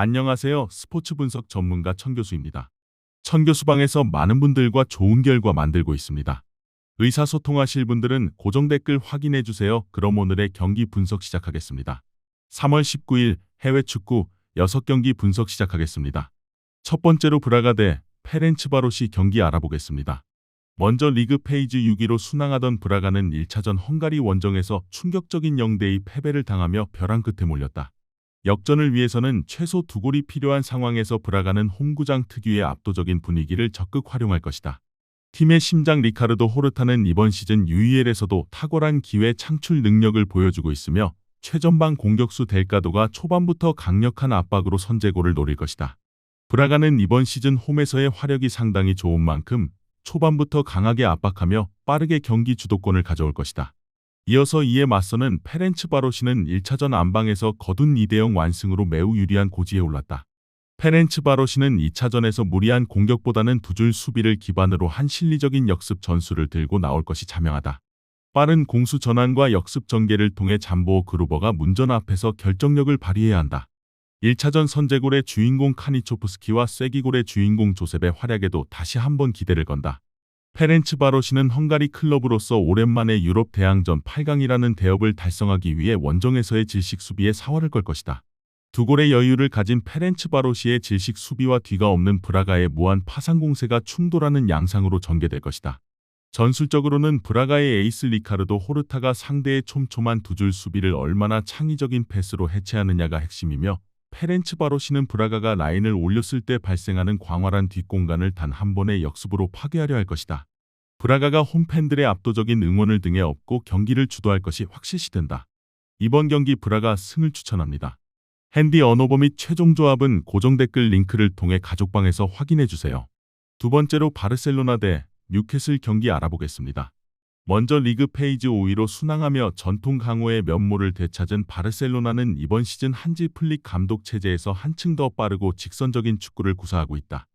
안녕하세요. 스포츠 분석 전문가 천교수입니다. 천교수방에서 많은 분들과 좋은 결과 만들고 있습니다. 의사소통하실 분들은 고정 댓글 확인해 주세요. 그럼 오늘의 경기 분석 시작하겠습니다. 3월 19일 해외 축구 6경기 분석 시작하겠습니다. 첫 번째로 브라가 대 페렌츠바로시 경기 알아보겠습니다. 먼저 리그 페이지 6위로 순항하던 브라가는 1차전 헝가리 원정에서 충격적인 0대2 패배를 당하며 벼랑 끝에 몰렸다. 역전을 위해서는 최소 2골이 필요한 상황에서 브라가는 홈구장 특유의 압도적인 분위기를 적극 활용할 것이다. 팀의 심장 리카르도 호르타는 이번 시즌 UEL에서도 탁월한 기회 창출 능력을 보여주고 있으며 최전방 공격수 델가도가 초반부터 강력한 압박으로 선제골을 노릴 것이다. 브라가는 이번 시즌 홈에서의 화력이 상당히 좋은 만큼 초반부터 강하게 압박하며 빠르게 경기 주도권을 가져올 것이다. 이어서 이에 맞서는 페렌츠바로시는 1차전 안방에서 거둔 2대0 완승으로 매우 유리한 고지에 올랐다. 페렌츠바로시는 2차전에서 무리한 공격보다는 두 줄 수비를 기반으로 한 실리적인 역습 전술을 들고 나올 것이 자명하다. 빠른 공수 전환과 역습 전개를 통해 잠보 그루버가 문전 앞에서 결정력을 발휘해야 한다. 1차전 선제골의 주인공 카니초프스키와 쐐기골의 주인공 조셉의 활약에도 다시 한번 기대를 건다. 페렌츠바로시는 헝가리 클럽으로서 오랜만에 유럽 대항전 8강이라는 대업을 달성하기 위해 원정에서의 질식 수비에 사활을 걸 것이다. 두 골의 여유를 가진 페렌츠바로시의 질식 수비와 뒤가 없는 브라가의 무한 파상 공세가 충돌하는 양상으로 전개될 것이다. 전술적으로는 브라가의 에이스 리카르도 호르타가 상대의 촘촘한 두 줄 수비를 얼마나 창의적인 패스로 해체하느냐가 핵심이며 페렌츠바로시는 브라가가 라인을 올렸을 때 발생하는 광활한 뒷공간을 단 한 번의 역습으로 파괴하려 할 것이다. 브라가가 홈팬들의 압도적인 응원을 등에 업고 경기를 주도할 것이 확실시된다. 이번 경기 브라가 승을 추천합니다. 핸디 언어버 및 최종 조합은 고정 댓글 링크를 통해 가족방에서 확인해주세요. 두 번째로 바르셀로나 대 뉴캐슬 경기 알아보겠습니다. 먼저 리그 페이지 5위로 순항하며 전통 강호의 면모를 되찾은 바르셀로나는 이번 시즌 한지 플릭 감독 체제에서 한층 더 빠르고 직선적인 축구를 구사하고 있다.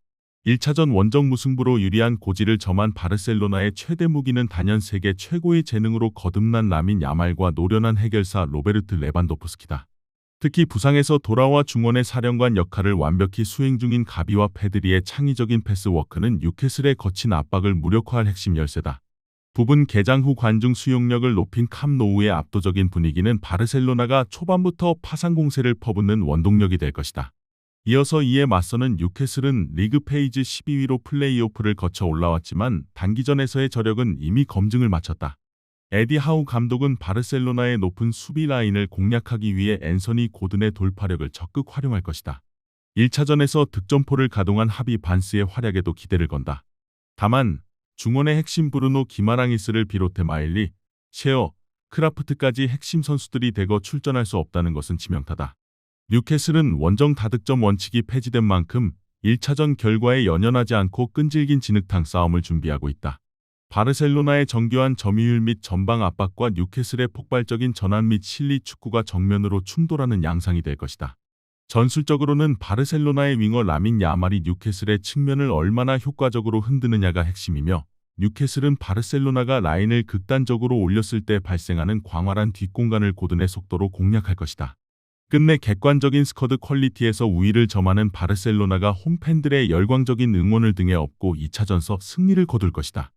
1차전 원정 무승부로 유리한 고지를 점한 바르셀로나의 최대 무기는 단연 세계 최고의 재능으로 거듭난 라민 야말과 노련한 해결사 로베르트 레반도프스키다. 특히 부상에서 돌아와 중원의 사령관 역할을 완벽히 수행 중인 가비와 페드리의 창의적인 패스워크는 뉴캐슬의 거친 압박을 무력화할 핵심 열쇠다. 부분 개장 후 관중 수용력을 높인 캄노우의 압도적인 분위기는 바르셀로나가 초반부터 파상 공세를 퍼붓는 원동력이 될 것이다. 이어서 이에 맞서는 뉴캐슬은 리그 페이지 12위로 플레이오프를 거쳐 올라왔지만 단기전에서의 저력은 이미 검증을 마쳤다. 에디 하우 감독은 바르셀로나의 높은 수비 라인을 공략하기 위해 앤서니 고든의 돌파력을 적극 활용할 것이다. 1차전에서 득점포를 가동한 하비 반스의 활약에도 기대를 건다. 다만 중원의 핵심 브루노 기마랑이스를 비롯해 마일리, 셰어, 크라프트까지 핵심 선수들이 대거 출전할 수 없다는 것은 치명타다. 뉴캐슬은 원정 다득점 원칙이 폐지된 만큼 1차전 결과에 연연하지 않고 끈질긴 진흙탕 싸움을 준비하고 있다. 바르셀로나의 정교한 점유율 및 전방 압박과 뉴캐슬의 폭발적인 전환 및 실리 축구가 정면으로 충돌하는 양상이 될 것이다. 전술적으로는 바르셀로나의 윙어 라민 야말이 뉴캐슬의 측면을 얼마나 효과적으로 흔드느냐가 핵심이며 뉴캐슬은 바르셀로나가 라인을 극단적으로 올렸을 때 발생하는 광활한 뒷공간을 고든의 속도로 공략할 것이다. 끝내 객관적인 스쿼드 퀄리티에서 우위를 점하는 바르셀로나가 홈팬들의 열광적인 응원을 등에 업고 2차전서 승리를 거둘 것이다.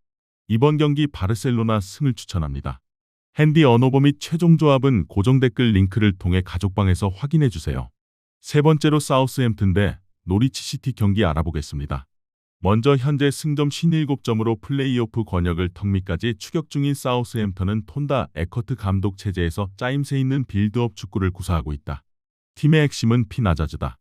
이번 경기 바르셀로나 승을 추천합니다. 핸디 언어버 및 최종 조합은 고정 댓글 링크를 통해 가족방에서 확인해주세요. 세 번째로 사우스햄튼 대 노리치 시티 경기 알아보겠습니다. 먼저 현재 승점 57점으로 플레이오프 권역을 턱밑까지 추격 중인 사우스햄턴은 톤다 에커트 감독 체제에서 짜임새 있는 빌드업 축구를 구사하고 있다. 팀의 핵심은 피나자즈다.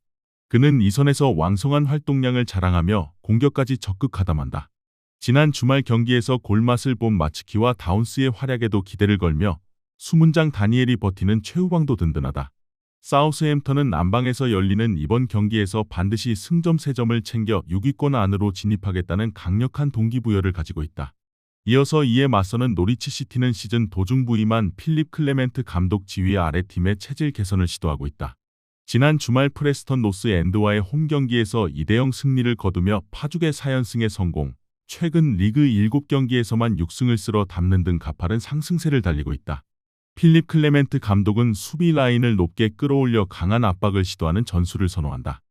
그는 이선에서 왕성한 활동량을 자랑하며 공격까지 적극 가담한다. 지난 주말 경기에서 골맛을 본 마츠키와 다운스의 활약에도 기대를 걸며 수문장 다니엘이 버티는 최후방도 든든하다. 사우스햄턴은 안방에서 열리는 이번 경기에서 반드시 승점 3점을 챙겨 6위권 안으로 진입하겠다는 강력한 동기부여를 가지고 있다. 이어서 이에 맞서는 노리치 시티는 시즌 도중 부임한 필립 클레멘트 감독 지휘 아래 팀의 체질 개선을 시도하고 있다. 지난 주말 프레스턴 노스 엔드와의 홈 경기에서 2대0 승리를 거두며 파죽의 4연승에 성공, 최근 리그 7경기에서만 6승을 쓸어 담는 등 가파른 상승세를 달리고 있다. 필립 클레멘트 감독은 수비 라인을 높게 끌어올려 강한 압박을 시도하는 전술을 선호한다.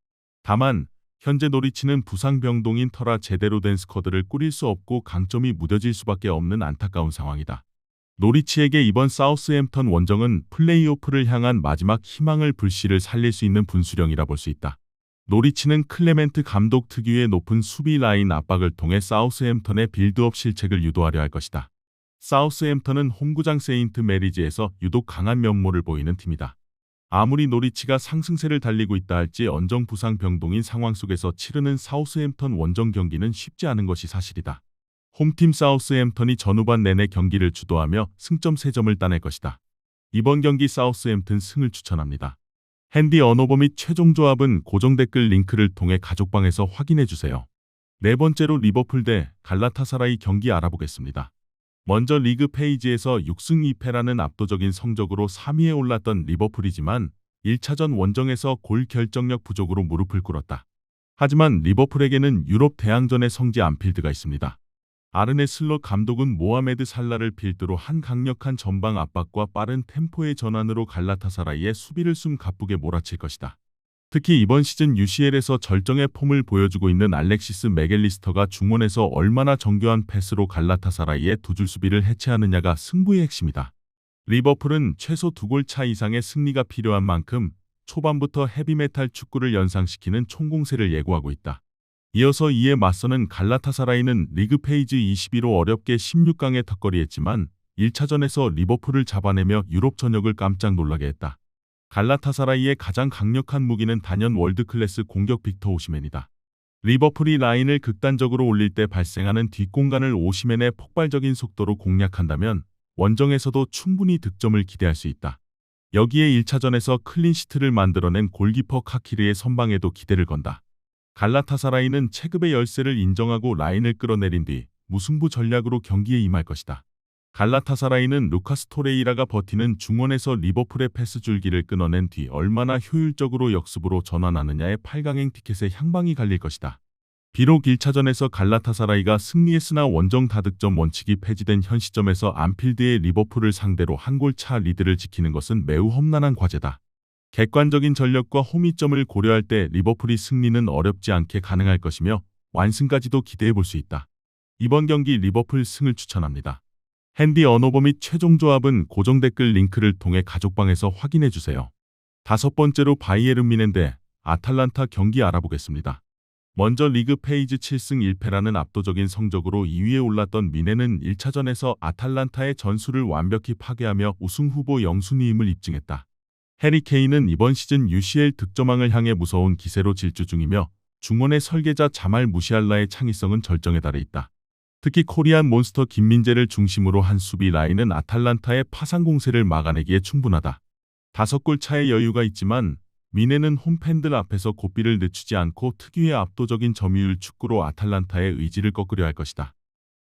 다만 현재 노리치는 부상 병동인 터라 제대로 된 스쿼드를 꾸릴 수 없고 강점이 무뎌질 수밖에 없는 안타까운 상황이다. 노리치에게 이번 사우스햄턴 원정은 플레이오프를 향한 마지막 희망을 불씨를 살릴 수 있는 분수령이라 볼 수 있다. 노리치는 클레멘트 감독 특유의 높은 수비 라인 압박을 통해 사우스햄턴의 빌드업 실책을 유도하려 할 것이다. 사우스햄턴은 홈구장 세인트 메리지에서 유독 강한 면모를 보이는 팀이다. 아무리 노리치가 상승세를 달리고 있다 할지 언정 부상 병동인 상황 속에서 치르는 사우스햄턴 원정 경기는 쉽지 않은 것이 사실이다. 홈팀 사우스햄턴이 전후반 내내 경기를 주도하며 승점 3점을 따낼 것이다. 이번 경기 사우스햄튼 승을 추천합니다. 핸디 언어버 및 최종 조합은 고정 댓글 링크를 통해 가족방에서 확인해주세요. 네 번째로 리버풀 대 갈라타사라이 경기 알아보겠습니다. 먼저 리그 페이지에서 6승 2패라는 압도적인 성적으로 3위에 올랐던 리버풀이지만 1차전 원정에서 골 결정력 부족으로 무릎을 꿇었다. 하지만 리버풀에게는 유럽 대항전의 성지 안필드가 있습니다. 아르네 슬롯 감독은 모하메드 살라를 필두로 한 강력한 전방 압박과 빠른 템포의 전환으로 갈라타사라이의 수비를 숨가쁘게 몰아칠 것이다. 특히 이번 시즌 UCL에서 절정의 폼을 보여주고 있는 알렉시스 맥앨리스터가 중원에서 얼마나 정교한 패스로 갈라타사라이의 두 줄 수비를 해체하느냐가 승부의 핵심이다. 리버풀은 최소 2골 차 이상의 승리가 필요한 만큼 초반부터 헤비메탈 축구를 연상시키는 총공세를 예고하고 있다. 이어서 이에 맞서는 갈라타사라이는 리그 페이지 22로 어렵게 16강에 턱걸이했지만 1차전에서 리버풀을 잡아내며 유럽 전역을 깜짝 놀라게 했다. 갈라타사라이의 가장 강력한 무기는 단연 월드클래스 공격 빅터 오시맨이다. 리버풀이 라인을 극단적으로 올릴 때 발생하는 뒷공간을 오시맨의 폭발적인 속도로 공략한다면 원정에서도 충분히 득점을 기대할 수 있다. 여기에 1차전에서 클린시트를 만들어낸 골키퍼 카키르의 선방에도 기대를 건다. 갈라타사라이는 체급의 열세를 인정하고 라인을 끌어내린 뒤 무승부 전략으로 경기에 임할 것이다. 갈라타사라이는 루카스 토레이라가 버티는 중원에서 리버풀의 패스 줄기를 끊어낸 뒤 얼마나 효율적으로 역습으로 전환하느냐에 8강행 티켓의 향방이 갈릴 것이다. 비록 1차전에서 갈라타사라이가 승리했으나 원정 다득점 원칙이 폐지된 현 시점에서 안필드의 리버풀을 상대로 한 골 차 리드를 지키는 것은 매우 험난한 과제다. 객관적인 전력과 홈이점을 고려할 때 리버풀이 승리는 어렵지 않게 가능할 것이며 완승까지도 기대해 볼 수 있다. 이번 경기 리버풀 승을 추천합니다. 핸디 언어버 및 최종 조합은 고정 댓글 링크를 통해 가족방에서 확인해 주세요. 다섯 번째로 바이에른 뮌헨 대 아탈란타 경기 알아보겠습니다. 먼저 리그 페이지 7승 1패라는 압도적인 성적으로 2위에 올랐던 뮌헨은 1차전에서 아탈란타의 전술을 완벽히 파괴하며 우승 후보 영순위임을 입증했다. 해리 케인은 이번 시즌 UCL 득점왕을 향해 무서운 기세로 질주 중이며 중원의 설계자 자말 무시알라의 창의성은 절정에 달해 있다. 특히 코리안 몬스터 김민재를 중심으로 한 수비 라인은 아탈란타의 파상 공세를 막아내기에 충분하다. 5골 차의 여유가 있지만 뮌헨은 홈팬들 앞에서 고삐를 늦추지 않고 특유의 압도적인 점유율 축구로 아탈란타의 의지를 꺾으려 할 것이다.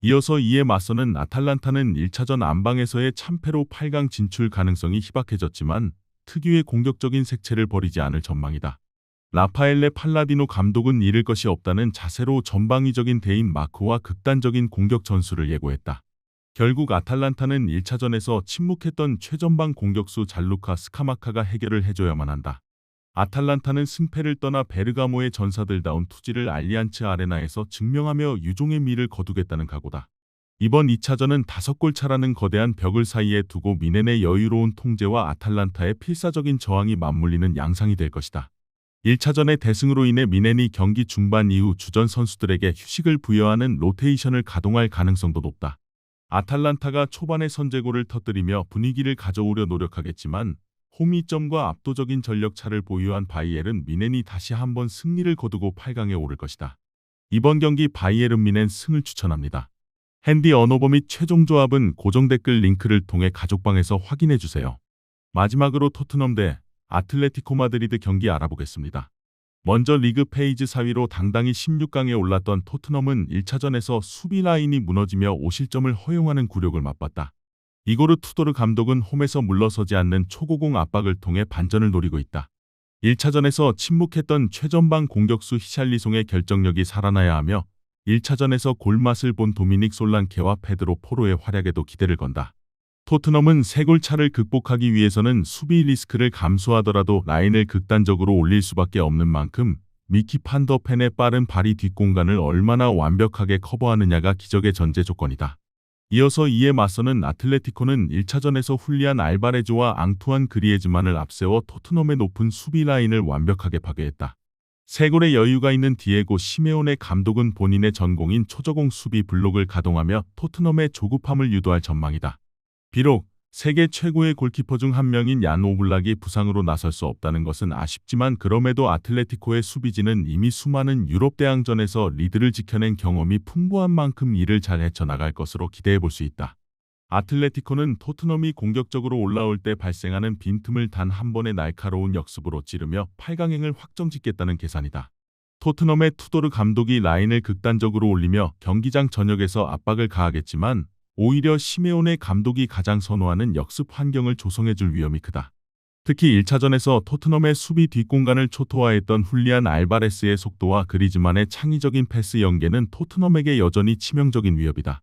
이어서 이에 맞서는 아탈란타는 1차전 안방에서의 참패로 8강 진출 가능성이 희박해졌지만 특유의 공격적인 색채를 버리지 않을 전망이다. 라파엘레 팔라디노 감독은 잃을 것이 없다는 자세로 전방위적인 대인 마크와 극단적인 공격 전술을 예고했다. 결국 아탈란타는 1차전에서 침묵했던 최전방 공격수 잘루카 스카마카가 해결을 해줘야만 한다. 아탈란타는 승패를 떠나 베르가모의 전사들다운 투지를 알리안츠 아레나에서 증명하며 유종의 미를 거두겠다는 각오다. 이번 2차전은 5골 차라는 거대한 벽을 사이에 두고 뮌헨의 여유로운 통제와 아탈란타의 필사적인 저항이 맞물리는 양상이 될 것이다. 1차전의 대승으로 인해 뮌헨이 경기 중반 이후 주전 선수들에게 휴식을 부여하는 로테이션을 가동할 가능성도 높다. 아탈란타가 초반에 선제골을 터뜨리며 분위기를 가져오려 노력하겠지만 홈이점과 압도적인 전력 차를 보유한 바이에른 뮌헨이 다시 한번 승리를 거두고 8강에 오를 것이다. 이번 경기 바이에른 뮌헨 승을 추천합니다. 핸디 언어버 및 최종 조합은 고정 댓글 링크를 통해 가족방에서 확인해 주세요. 마지막으로 토트넘 대 아틀레티코 마드리드 경기 알아보겠습니다. 먼저 리그 페이지 4위로 당당히 16강에 올랐던 토트넘은 1차전에서 수비 라인이 무너지며 5실점을 허용하는 굴욕을 맛봤다. 이고르 투도르 감독은 홈에서 물러서지 않는 초고공 압박을 통해 반전을 노리고 있다. 1차전에서 침묵했던 최전방 공격수 히샬리송의 결정력이 살아나야 하며 1차전에서 골맛을 본 도미닉 솔랑케와 페드로 포로의 활약에도 기대를 건다. 토트넘은 세 골차를 극복하기 위해서는 수비 리스크를 감수하더라도 라인을 극단적으로 올릴 수밖에 없는 만큼 미키 판더펜의 빠른 발이 뒷공간을 얼마나 완벽하게 커버하느냐가 기적의 전제 조건이다. 이어서 이에 맞서는 아틀레티코는 1차전에서 훌리안 알바레조와 앙투안 그리에즈만을 앞세워 토트넘의 높은 수비 라인을 완벽하게 파괴했다. 세 골의 여유가 있는 디에고 시메오네 감독은 본인의 전공인 초저공 수비 블록을 가동하며 토트넘의 조급함을 유도할 전망이다. 비록 세계 최고의 골키퍼 중 한 명인 얀 오블락이 부상으로 나설 수 없다는 것은 아쉽지만 그럼에도 아틀레티코의 수비진은 이미 수많은 유럽 대항전에서 리드를 지켜낸 경험이 풍부한 만큼 이를 잘 헤쳐나갈 것으로 기대해 볼 수 있다. 아틀레티코는 토트넘이 공격적으로 올라올 때 발생하는 빈틈을 단 한 번의 날카로운 역습으로 찌르며 8강행을 확정짓겠다는 계산이다. 토트넘의 투도르 감독이 라인을 극단적으로 올리며 경기장 전역에서 압박을 가하겠지만 오히려 시메오네 감독이 가장 선호하는 역습 환경을 조성해줄 위험이 크다. 특히 1차전에서 토트넘의 수비 뒷공간을 초토화했던 훌리안 알바레스의 속도와 그리즈만의 창의적인 패스 연계는 토트넘에게 여전히 치명적인 위협이다.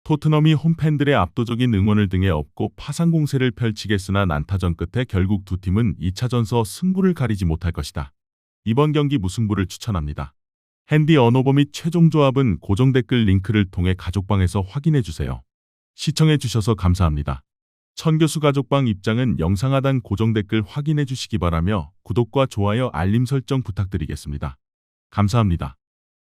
토트넘이 홈팬들의 압도적인 응원을 등에 업고 파상 공세를 펼치겠으나 난타전 끝에 결국 두 팀은 2차전서 승부를 가리지 못할 것이다. 이번 경기 무승부를 추천합니다. 핸디 언어버 및 최종 조합은 고정 댓글 링크를 통해 가족방에서 확인해주세요. 시청해주셔서 감사합니다. 천교수 가족방 입장은 영상 하단 고정 댓글 확인해주시기 바라며 구독과 좋아요 알림 설정 부탁드리겠습니다. 감사합니다.